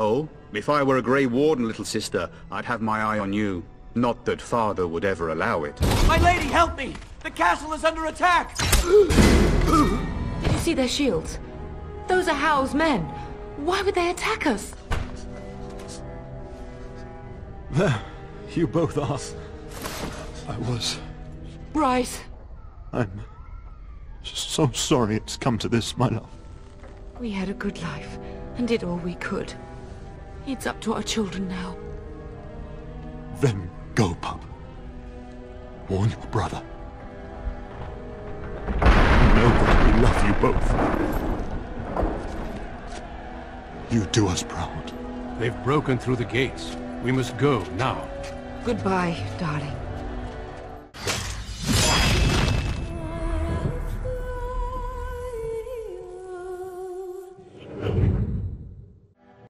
Oh, if I were a Grey Warden, little sister, I'd have my eye on you. Not that father would ever allow it. My lady, help me! The castle is under attack! Did you see their shields? Those are Howl's men. Why would they attack us? There, you both are. I was... Bryce. I'm so sorry it's come to this, my love. We had a good life and did all we could. It's up to our children now. Then go, pup. Warn your brother. Know that we love you both. You do us proud. They've broken through the gates. We must go now. Goodbye, darling.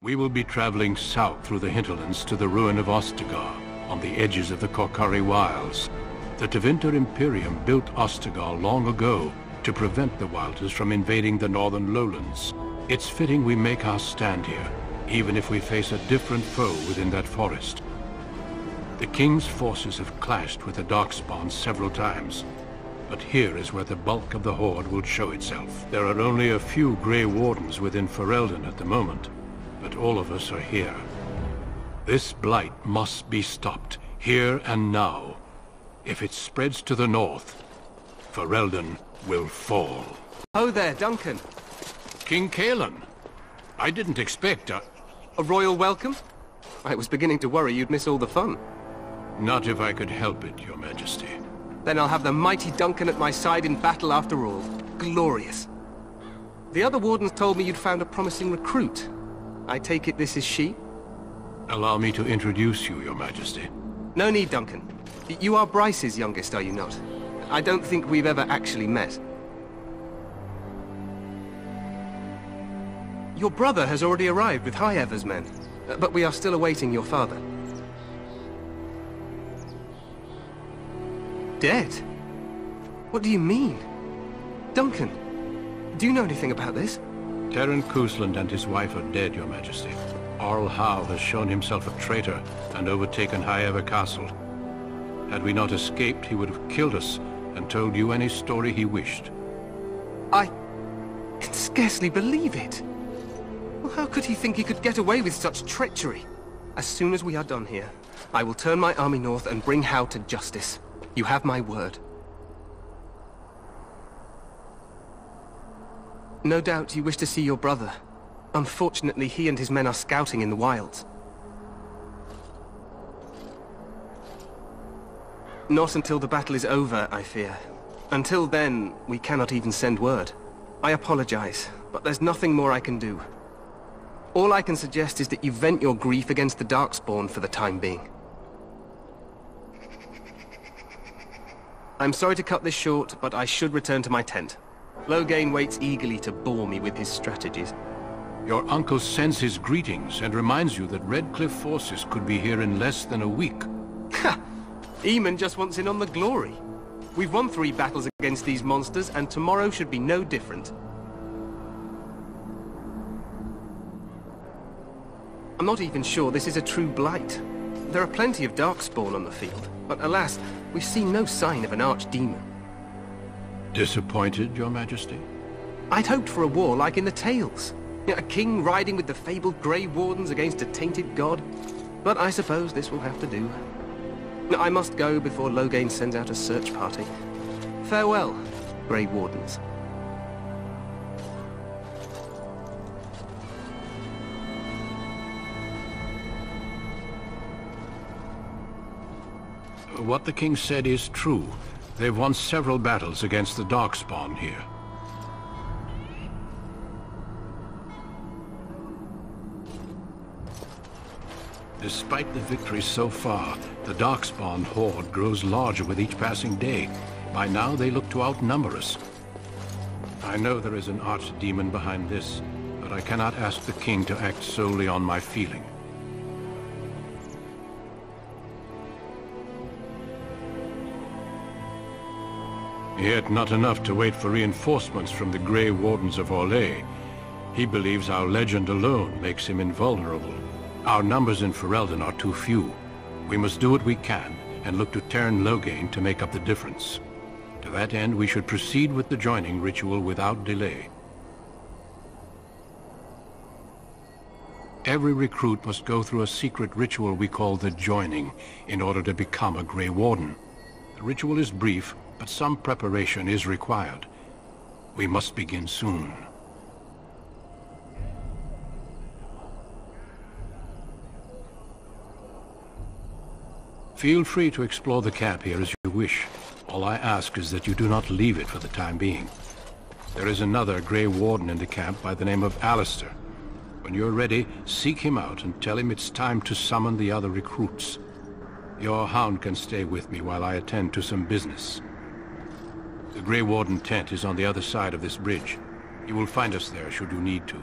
We will be traveling south through the hinterlands to the ruin of Ostagar, on the edges of the Korkari Wilds. The Tevinter Imperium built Ostagar long ago to prevent the Wilders from invading the northern lowlands. It's fitting we make our stand here, even if we face a different foe within that forest. The King's forces have clashed with the Darkspawn several times, but here is where the bulk of the Horde will show itself. There are only a few Grey Wardens within Ferelden at the moment, but all of us are here. This blight must be stopped, here and now. If it spreads to the north, Ferelden will fall. Oh there, Duncan. King Kaelan, I didn't expect A royal welcome? I was beginning to worry you'd miss all the fun. Not if I could help it, Your Majesty. Then I'll have the mighty Duncan at my side in battle after all. Glorious. The other wardens told me you'd found a promising recruit. I take it this is she? Allow me to introduce you, Your Majesty. No need, Duncan. You are Bryce's youngest, are you not? I don't think we've ever actually met. Your brother has already arrived with High Ever's men, but we are still awaiting your father. Dead? What do you mean? Duncan, do you know anything about this? Terran Cousland and his wife are dead, Your Majesty. Arl Howe has shown himself a traitor and overtaken High Ever Castle. Had we not escaped, he would have killed us and told you any story he wished. I can scarcely believe it. Well, how could he think he could get away with such treachery? As soon as we are done here, I will turn my army north and bring Howe to justice. You have my word. No doubt you wish to see your brother. Unfortunately, he and his men are scouting in the wilds. Not until the battle is over, I fear. Until then, we cannot even send word. I apologize, but there's nothing more I can do. All I can suggest is that you vent your grief against the Darkspawn for the time being. I'm sorry to cut this short, but I should return to my tent. Loghain waits eagerly to bore me with his strategies. Your uncle sends his greetings and reminds you that Redcliffe forces could be here in less than a week. Ha! Eamon just wants in on the glory. We've won 3 battles against these monsters, and tomorrow should be no different. I'm not even sure this is a true blight. There are plenty of Darkspawn on the field, but alas, we've seen no sign of an archdemon. Disappointed, Your Majesty? I'd hoped for a war like in the tales. A king riding with the fabled Grey Wardens against a tainted god. But I suppose this will have to do. I must go before Loghain sends out a search party. Farewell, Grey Wardens. What the king said is true. They've won several battles against the Darkspawn here. Despite the victories so far, the Darkspawn horde grows larger with each passing day. By now, they look to outnumber us. I know there is an archdemon behind this, but I cannot ask the king to act solely on my feeling. Yet not enough to wait for reinforcements from the Grey Wardens of Orlais. He believes our legend alone makes him invulnerable. Our numbers in Ferelden are too few. We must do what we can, and look to turn Loghain to make up the difference. To that end, we should proceed with the joining ritual without delay. Every recruit must go through a secret ritual we call the joining, in order to become a Grey Warden. The ritual is brief, but some preparation is required. We must begin soon. Feel free to explore the camp here as you wish. All I ask is that you do not leave it for the time being. There is another Grey Warden in the camp by the name of Alistair. When you're ready, seek him out and tell him it's time to summon the other recruits. Your hound can stay with me while I attend to some business. The Grey Warden tent is on the other side of this bridge. You will find us there should you need to.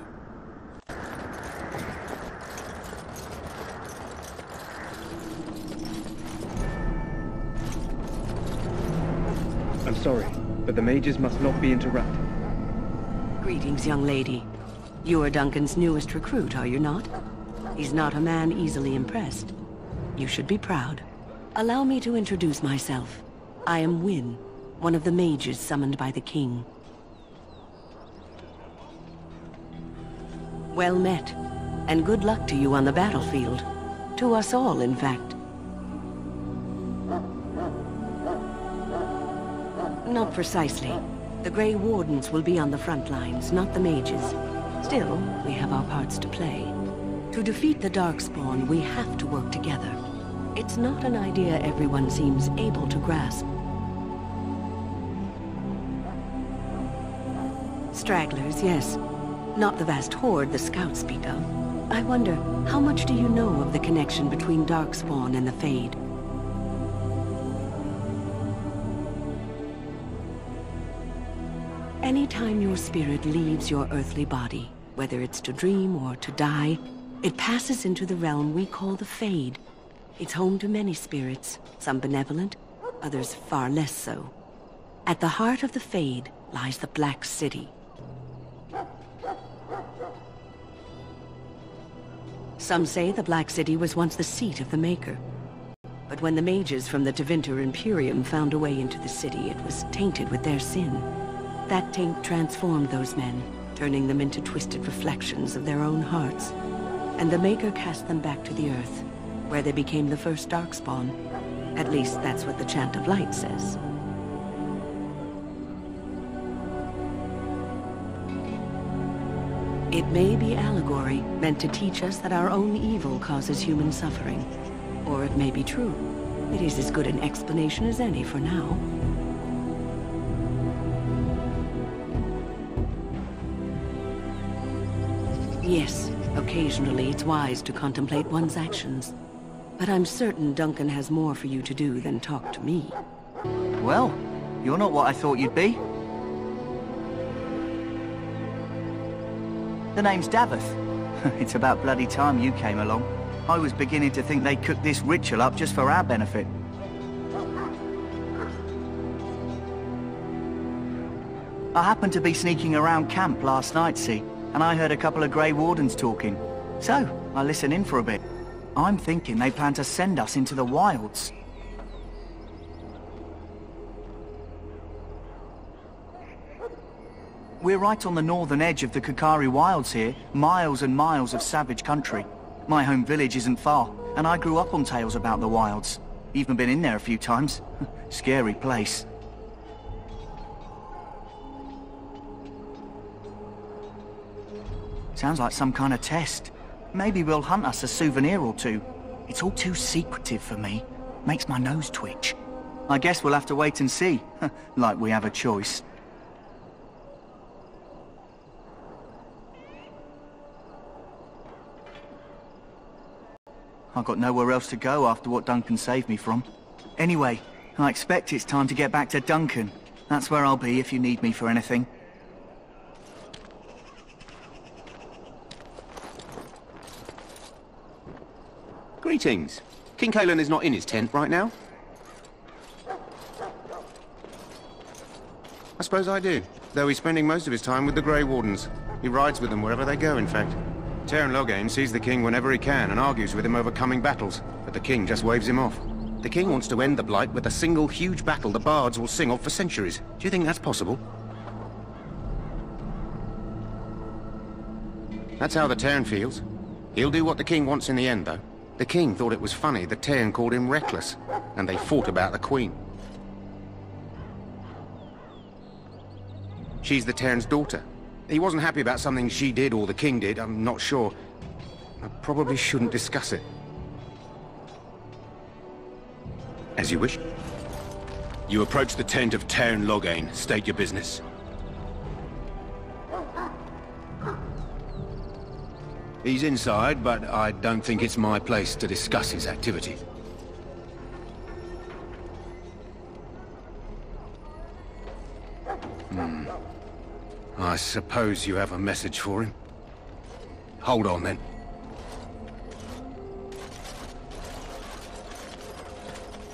I'm sorry, but the mages must not be interrupted. Greetings, young lady. You are Duncan's newest recruit, are you not? He's not a man easily impressed. You should be proud. Allow me to introduce myself. I am Wynne, one of the mages summoned by the king. Well met, and good luck to you on the battlefield. To us all, in fact. Not precisely. The Grey Wardens will be on the front lines, not the mages. Still, we have our parts to play. To defeat the Darkspawn, we have to work together. It's not an idea everyone seems able to grasp. Stragglers, yes. Not the vast horde the scouts speak of. I wonder, how much do you know of the connection between Darkspawn and the Fade? Anytime your spirit leaves your earthly body, whether it's to dream or to die, it passes into the realm we call the Fade. It's home to many spirits, some benevolent, others far less so. At the heart of the Fade lies the Black City. Some say the Black City was once the seat of the Maker. But when the mages from the Tevinter Imperium found a way into the city, it was tainted with their sin. That taint transformed those men, turning them into twisted reflections of their own hearts. And the Maker cast them back to the Earth, where they became the first Darkspawn. At least that's what the Chant of Light says. It may be allegory, meant to teach us that our own evil causes human suffering. Or it may be true. It is as good an explanation as any for now. Yes, occasionally it's wise to contemplate one's actions. But I'm certain Duncan has more for you to do than talk to me. Well, you're not what I thought you'd be. The name's Davith. It's about bloody time you came along. I was beginning to think they cooked this ritual up just for our benefit. I happened to be sneaking around camp last night, see? And I heard a couple of Grey Wardens talking. So, I listened in for a bit. I'm thinking they plan to send us into the wilds. We're right on the northern edge of the Kokari Wilds here, miles and miles of savage country. My home village isn't far, and I grew up on tales about the wilds. Even been in there a few times. Scary place. Sounds like some kind of test. Maybe we'll hunt us a souvenir or two. It's all too secretive for me. Makes my nose twitch. I guess we'll have to wait and see. Like we have a choice. I've got nowhere else to go after what Duncan saved me from. Anyway, I expect it's time to get back to Duncan. That's where I'll be if you need me for anything. Greetings. King Cailan is not in his tent right now. I suppose I do, though he's spending most of his time with the Grey Wardens. He rides with them wherever they go, in fact. Tenham Loghain sees the king whenever he can and argues with him over coming battles, but the king just waves him off. The king wants to end the Blight with a single huge battle the bards will sing of for centuries. Do you think that's possible? That's how the Tenham feels. He'll do what the king wants in the end, though. The king thought it was funny that Tenham called him reckless, and they fought about the queen. She's the Tenham's daughter. He wasn't happy about something she did or the king did, I'm not sure. I probably shouldn't discuss it. As you wish. You approach the tent of Tenham Loghain. State your business. He's inside, but I don't think it's my place to discuss his activity. I suppose you have a message for him. Hold on, then.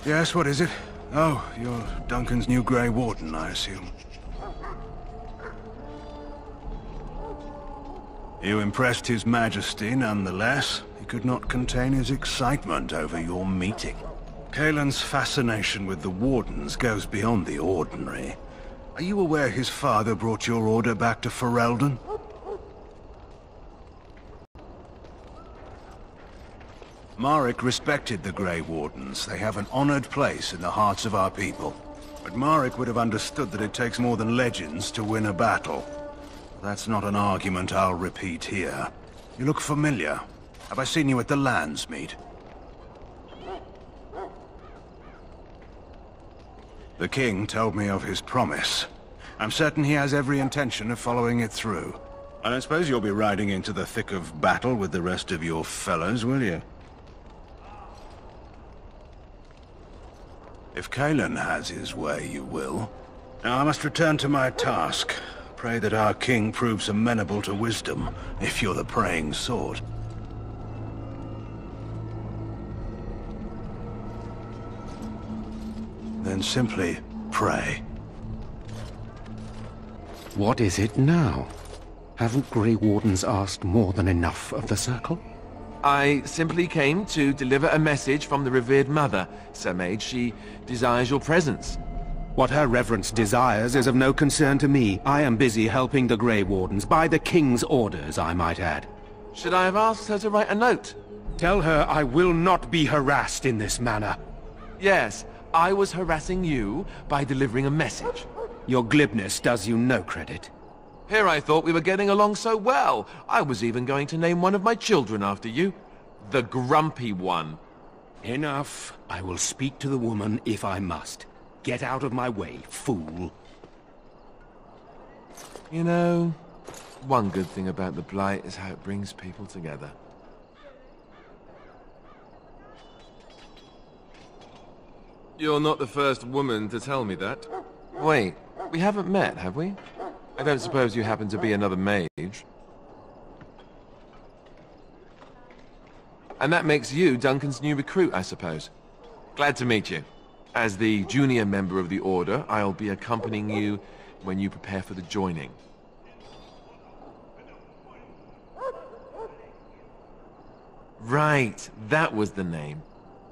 Yes, what is it? Oh, you're Duncan's new Grey Warden, I assume. You impressed His Majesty, nonetheless. He could not contain his excitement over your meeting. Caelan's fascination with the Wardens goes beyond the ordinary. Are you aware his father brought your order back to Ferelden? Marek respected the Grey Wardens. They have an honored place in the hearts of our people. But Marek would have understood that it takes more than legends to win a battle. That's not an argument I'll repeat here. You look familiar. Have I seen you at the Landsmeet? The king told me of his promise. I'm certain he has every intention of following it through. I don't suppose you'll be riding into the thick of battle with the rest of your fellows, will you? If Caelan has his way, you will. Now I must return to my task. Pray that our king proves amenable to wisdom, if you're the praying sort. Then simply pray. What is it now? Haven't Grey Wardens asked more than enough of the Circle? I simply came to deliver a message from the revered mother, Sir Mage. She desires your presence. What her reverence desires is of no concern to me. I am busy helping the Grey Wardens, by the king's orders, I might add. Should I have asked her to write a note? Tell her I will not be harassed in this manner. Yes, I was harassing you by delivering a message. Your glibness does you no credit. Here I thought we were getting along so well. I was even going to name one of my children after you. The Grumpy One. Enough. I will speak to the woman if I must. Get out of my way, fool. You know, one good thing about the Blight is how it brings people together. You're not the first woman to tell me that. Wait, we haven't met, have we? I don't suppose you happen to be another mage. And that makes you Duncan's new recruit, I suppose. Glad to meet you. As the junior member of the Order, I'll be accompanying you when you prepare for the joining. Right, that was the name.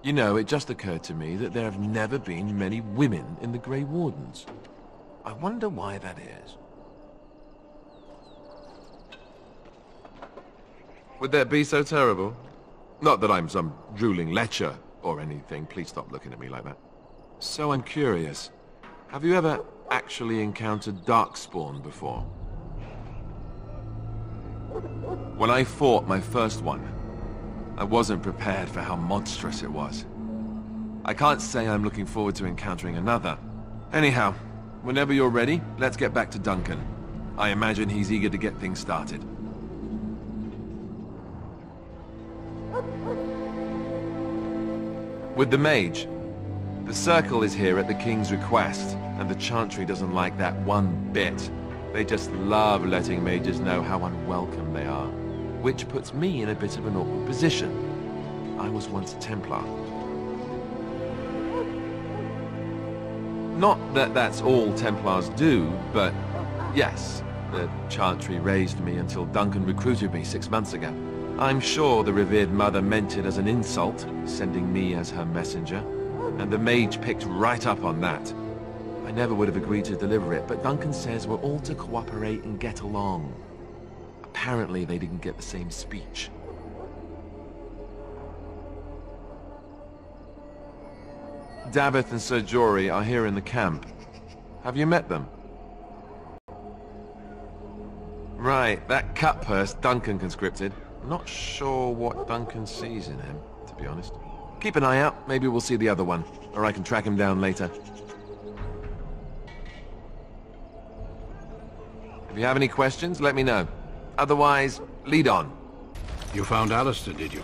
You know, it just occurred to me that there have never been many women in the Grey Wardens. I wonder why that is. Would that be so terrible? Not that I'm some drooling lecher or anything. Please stop looking at me like that. So I'm curious. Have you ever actually encountered Darkspawn before? When I fought my first one, I wasn't prepared for how monstrous it was. I can't say I'm looking forward to encountering another. Anyhow, whenever you're ready, let's get back to Duncan. I imagine he's eager to get things started. With the mage, the Circle is here at the King's request, and the Chantry doesn't like that one bit. They just love letting mages know how unwelcome they are, which puts me in a bit of an awkward position. I was once a Templar. Not that that's all Templars do, but yes, The Chantry raised me until Duncan recruited me 6 months ago. I'm sure the revered mother meant it as an insult, sending me as her messenger, and the mage picked right up on that. I never would have agreed to deliver it, but Duncan says we're all to cooperate and get along. Apparently they didn't get the same speech. Davith and Sir Jory are here in the camp. Have you met them? Right, that cut-purse Duncan conscripted. Not sure what Duncan sees in him, to be honest. Keep an eye out, maybe we'll see the other one, or I can track him down later. If you have any questions, let me know. Otherwise, lead on. You found Alistair, did you?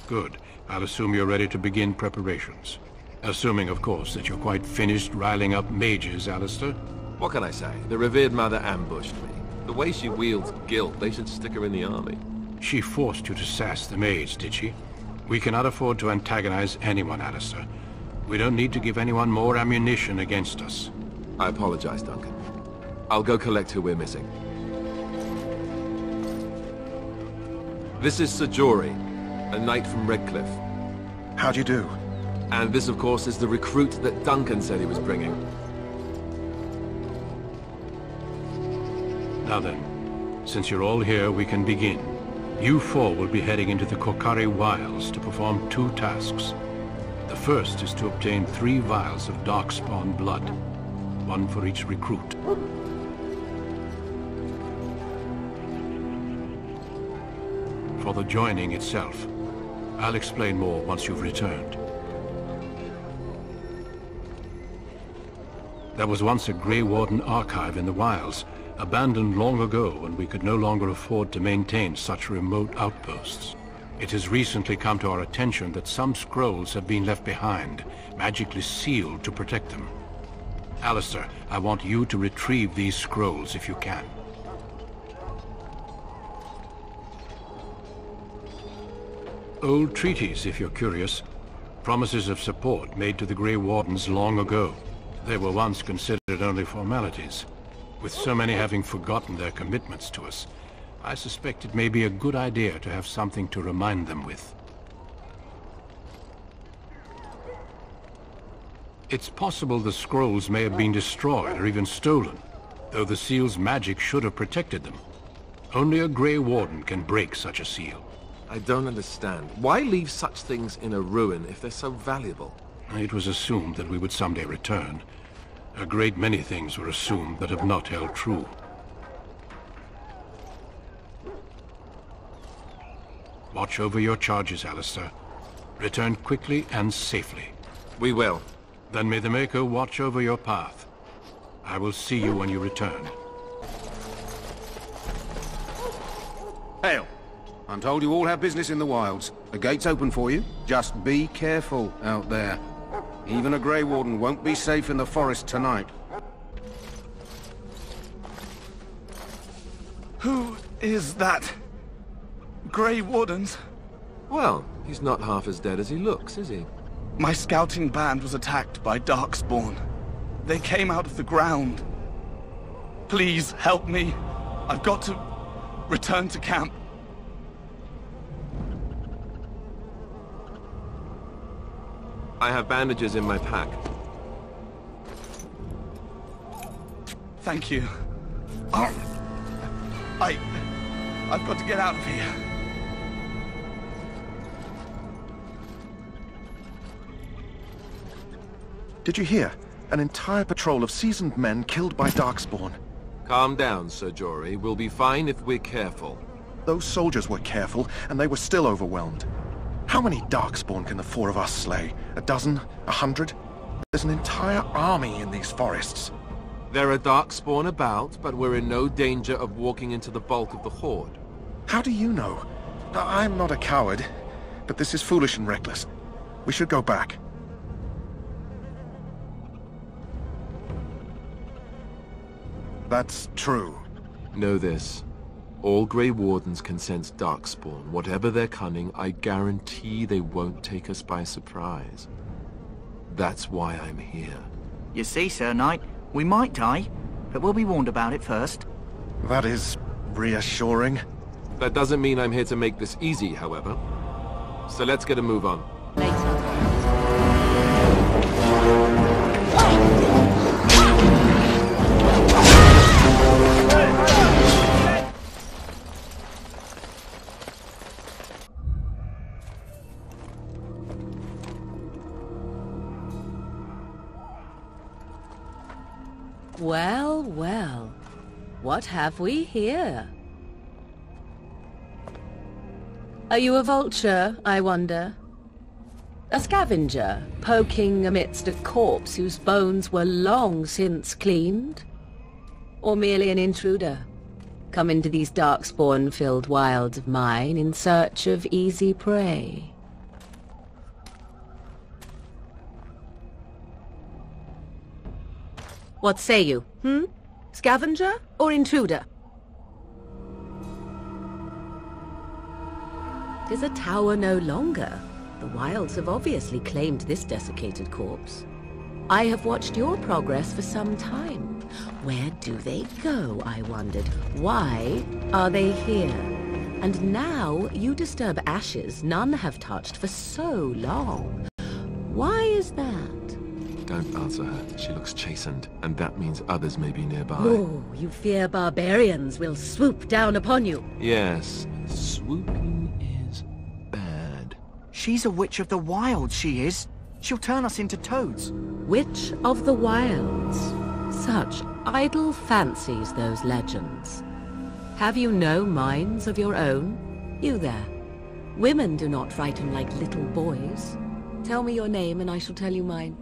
Good. I'll assume you're ready to begin preparations. Assuming, of course, that you're quite finished riling up mages, Alistair. What can I say? The revered mother ambushed me. The way she wields guilt, they should stick her in the army. She forced you to sass the mage, did she? We cannot afford to antagonize anyone, Alistair. We don't need to give anyone more ammunition against us. I apologize, Duncan. I'll go collect who we're missing. This is Sir Jory, a knight from Redcliffe. How do you do? And this, of course, is the recruit that Duncan said he was bringing. Now then, since you're all here, we can begin. You four will be heading into the Kokari Wilds to perform 2 tasks. The first is to obtain 3 vials of Darkspawn blood, 1 for each recruit. For the joining itself, I'll explain more once you've returned. There was once a Grey Warden archive in the wilds, abandoned long ago when we could no longer afford to maintain such remote outposts. It has recently come to our attention that some scrolls have been left behind, magically sealed to protect them. Alistair, I want you to retrieve these scrolls if you can. Old treaties, if you're curious. Promises of support made to the Grey Wardens long ago. They were once considered only formalities. With so many having forgotten their commitments to us, I suspect it may be a good idea to have something to remind them with. It's possible the scrolls may have been destroyed or even stolen, though the seal's magic should have protected them. Only a Grey Warden can break such a seal. I don't understand. Why leave such things in a ruin if they're so valuable? It was assumed that we would someday return. A great many things were assumed that have not held true. Watch over your charges, Alistair. Return quickly and safely. We will. Then may the Maker watch over your path. I will see you when you return. Hail! I'm told you all have business in the wilds. The gate's open for you. Just be careful out there. Even a Grey Warden won't be safe in the forest tonight. Who is that? Grey Wardens? Well, he's not half as dead as he looks, is he? My scouting band was attacked by Darkspawn. They came out of the ground. Please help me. I've got to return to camp. I have bandages in my pack. Thank you. I've got to get out of here. Did you hear? An entire patrol of seasoned men killed by Darkspawn. Calm down, Sir Jory. We'll be fine if we're careful. Those soldiers were careful, and they were still overwhelmed. How many Darkspawn can the 4 of us slay? 12? 100? There's an entire army in these forests. There are Darkspawn about, but we're in no danger of walking into the bulk of the Horde. How do you know? I'm not a coward, but this is foolish and reckless. We should go back. That's true. Know this. All Grey Wardens can sense Darkspawn. Whatever their cunning, I guarantee they won't take us by surprise. That's why I'm here. You see, Sir Knight, we might die, but we'll be warned about it first. That is reassuring. That doesn't mean I'm here to make this easy, however. So let's get a move on. Well, well. What have we here? Are you a vulture, I wonder? A scavenger, poking amidst a corpse whose bones were long since cleaned? Or merely an intruder, come into these darkspawn-filled wilds of mine in search of easy prey? What say you, Scavenger or intruder? 'Tis a tower no longer. The wilds have obviously claimed this desiccated corpse. I have watched your progress for some time. Where do they go, I wondered? Why are they here? And now you disturb ashes none have touched for so long. Why is that? Don't answer her. She looks chastened, and that means others may be nearby. Oh, you fear barbarians will swoop down upon you. Yes, swooping is bad. She's a witch of the wilds, she is. She'll turn us into toads. Witch of the wilds. Such idle fancies, those legends. Have you no minds of your own? You there. Women do not frighten like little boys. Tell me your name and I shall tell you mine.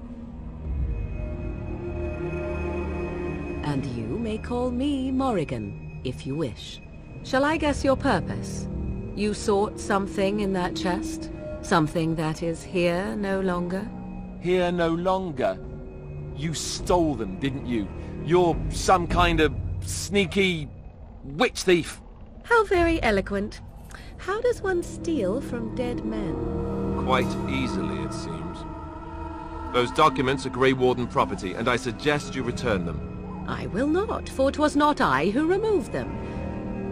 And you may call me Morrigan, if you wish. Shall I guess your purpose? You sought something in that chest? Something that is here no longer? Here no longer? You stole them, didn't you? You're some kind of sneaky witch thief. How very eloquent. How does one steal from dead men? Quite easily, it seems. Those documents are Grey Warden property, and I suggest you return them. I will not, for 'twas not I who removed them.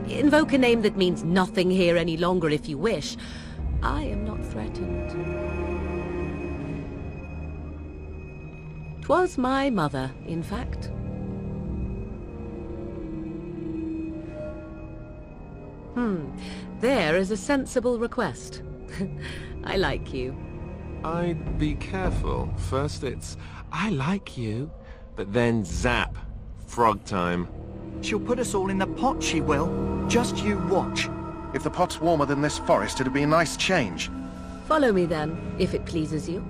Invoke a name that means nothing here any longer if you wish. I am not threatened. 'Twas my mother, in fact. There is a sensible request. I like you. I'd be careful. First it's, I like you, but then zap. Frog time. She'll put us all in the pot, she will. Just you watch. If the pot's warmer than this forest, it'd be a nice change. Follow me then, if it pleases you.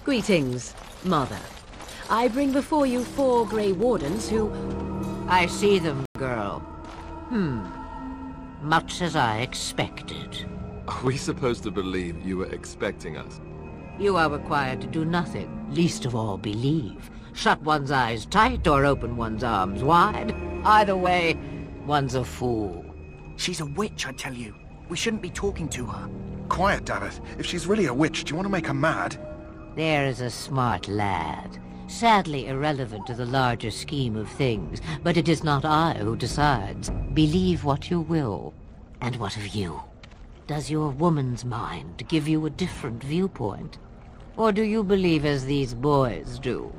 Greetings, Mother. I bring before you 4 Grey Wardens who... I see them, girl. Much as I expected. Are we supposed to believe you were expecting us? You are required to do nothing, least of all believe. Shut one's eyes tight or open one's arms wide. Either way, one's a fool. She's a witch, I tell you. We shouldn't be talking to her. Quiet, Davith. If she's really a witch, do you want to make her mad? There is a smart lad. Sadly irrelevant to the larger scheme of things, but it is not I who decides. Believe what you will. And what of you? Does your woman's mind give you a different viewpoint? Or do you believe as these boys do?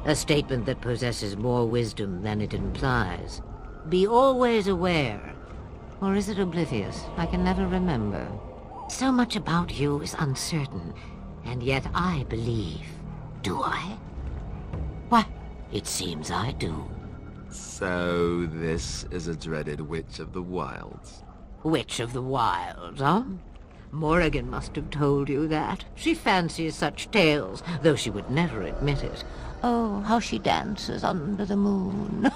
A statement that possesses more wisdom than it implies. Be always aware. Or is it oblivious? I can never remember. So much about you is uncertain, and yet I believe. Do I? Why, it seems I do. So this is a dreaded Witch of the Wilds. Witch of the Wilds, huh? Morrigan must have told you that. She fancies such tales, though she would never admit it. Oh, how she dances under the moon.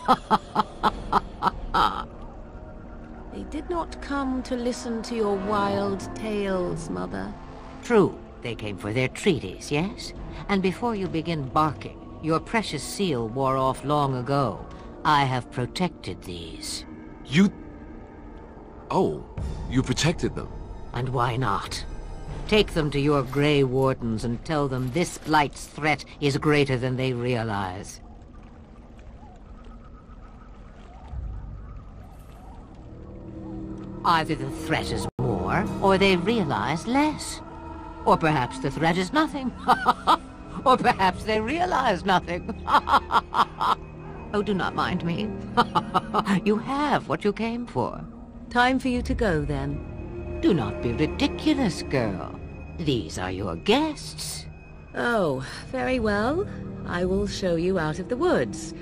They did not come to listen to your wild tales, Mother. True, they came for their treaties, yes? And before you begin barking, your precious seal wore off long ago. I have protected these. You... Oh, you protected them. And why not? Take them to your Grey Wardens and tell them this Blight's threat is greater than they realize. Either the threat is more, or they realize less. Or perhaps the threat is nothing. Or perhaps they realize nothing. Oh, do not mind me. You have what you came for. Time for you to go, then. Do not be ridiculous, girl. These are your guests. Oh, very well. I will show you out of the woods.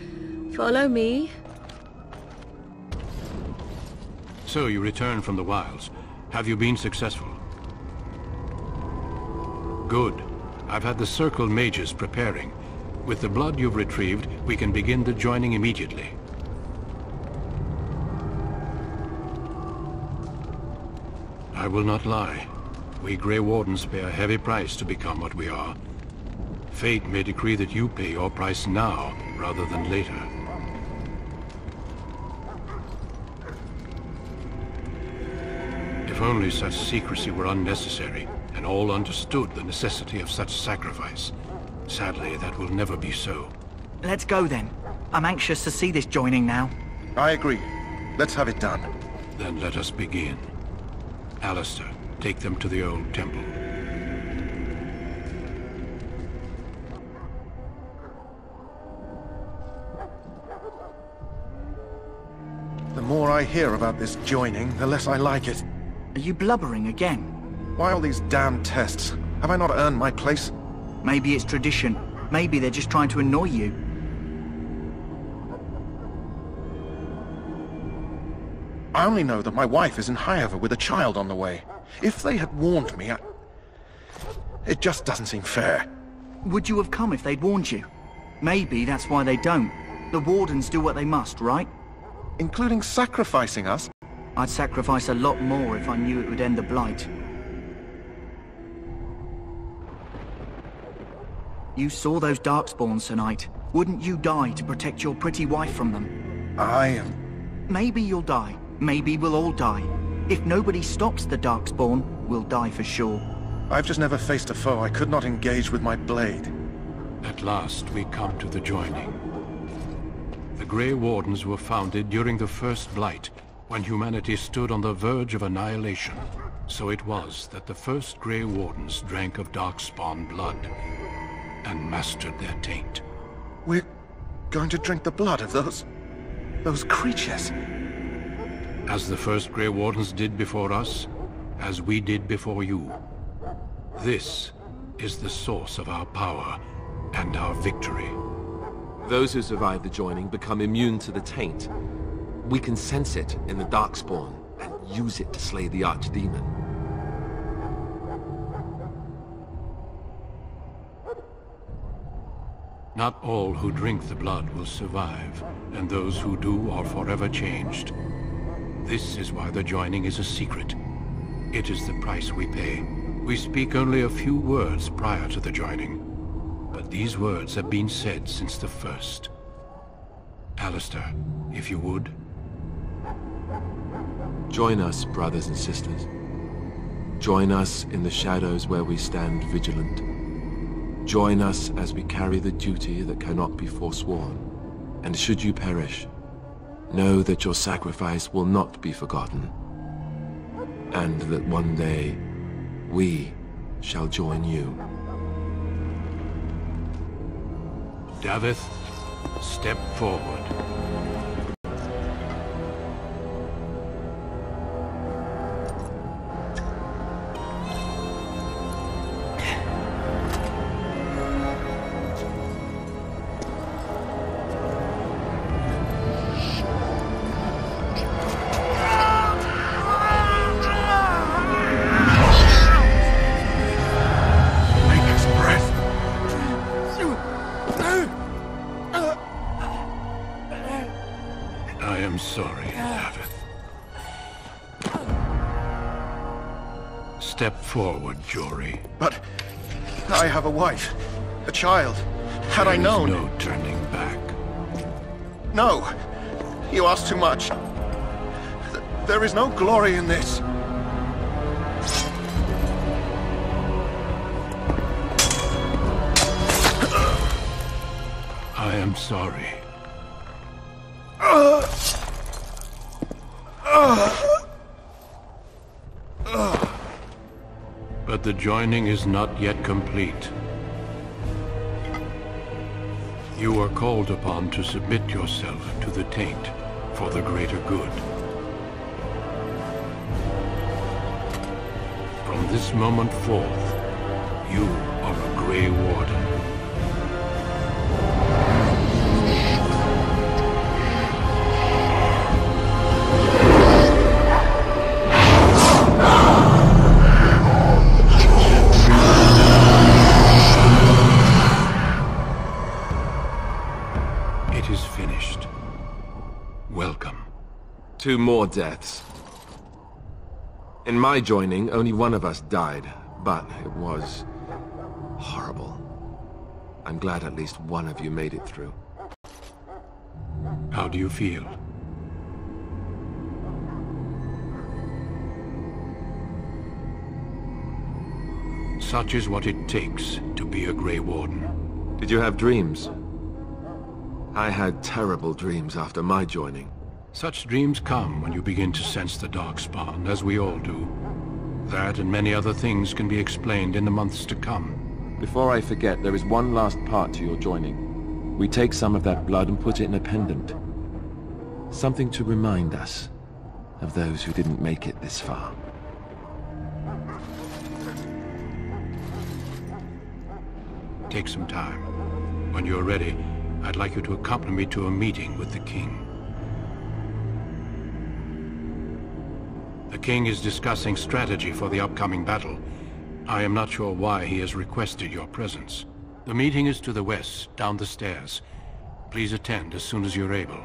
Follow me. So you return from the wilds. Have you been successful? Good. I've had the Circle mages preparing. With the blood you've retrieved, we can begin the joining immediately. I will not lie. We Grey Wardens pay a heavy price to become what we are. Fate may decree that you pay your price now, rather than later. If only such secrecy were unnecessary, and all understood the necessity of such sacrifice. Sadly, that will never be so. Let's go then. I'm anxious to see this joining now. I agree. Let's have it done. Then let us begin. Alistair, take them to the old temple. The more I hear about this joining, the less I like it. Are you blubbering again? Why all these damn tests? Have I not earned my place? Maybe it's tradition. Maybe they're just trying to annoy you. I only know that my wife is in Highover with a child on the way. If they had warned me, it just doesn't seem fair. Would you have come if they'd warned you? Maybe that's why they don't. The Wardens do what they must, right? Including sacrificing us? I'd sacrifice a lot more if I knew it would end the Blight. You saw those Darkspawns tonight. Wouldn't you die to protect your pretty wife from them? Maybe you'll die. Maybe we'll all die. If nobody stops the Darkspawn, we'll die for sure. I've just never faced a foe I could not engage with my blade. At last, we come to the joining. The Grey Wardens were founded during the First Blight, when humanity stood on the verge of annihilation. So it was that the first Grey Wardens drank of Darkspawn blood, and mastered their taint. We're going to drink the blood of those creatures. As the first Grey Wardens did before us, as we did before you. This is the source of our power and our victory. Those who survive the joining become immune to the taint. We can sense it in the Darkspawn and use it to slay the Archdemon. Not all who drink the blood will survive, and those who do are forever changed. This is why the joining is a secret. It is the price we pay. We speak only a few words prior to the joining, but these words have been said since the first. Alistair, if you would. Join us, brothers and sisters. Join us in the shadows where we stand vigilant. Join us as we carry the duty that cannot be forsworn. And should you perish, know that your sacrifice will not be forgotten. And that one day, we shall join you. Davith, step forward. Step forward, Jory. But I have a wife, a child. Had I known... There is no turning back. No! You ask too much. There is no glory in this. I am sorry. But the joining is not yet complete. You are called upon to submit yourself to the taint for the greater good. From this moment forth, you are a Grey Warden. It is finished. Welcome. 2 more deaths. In my joining, only one of us died, but it was horrible. I'm glad at least one of you made it through. How do you feel? Such is what it takes to be a Grey Warden. Did you have dreams? I had terrible dreams after my joining. Such dreams come when you begin to sense the Darkspawn, as we all do. That and many other things can be explained in the months to come. Before I forget, there is one last part to your joining. We take some of that blood and put it in a pendant. Something to remind us of those who didn't make it this far. Take some time. When you're ready, I'd like you to accompany me to a meeting with the King. The King is discussing strategy for the upcoming battle. I am not sure why he has requested your presence. The meeting is to the west, down the stairs. Please attend as soon as you're able.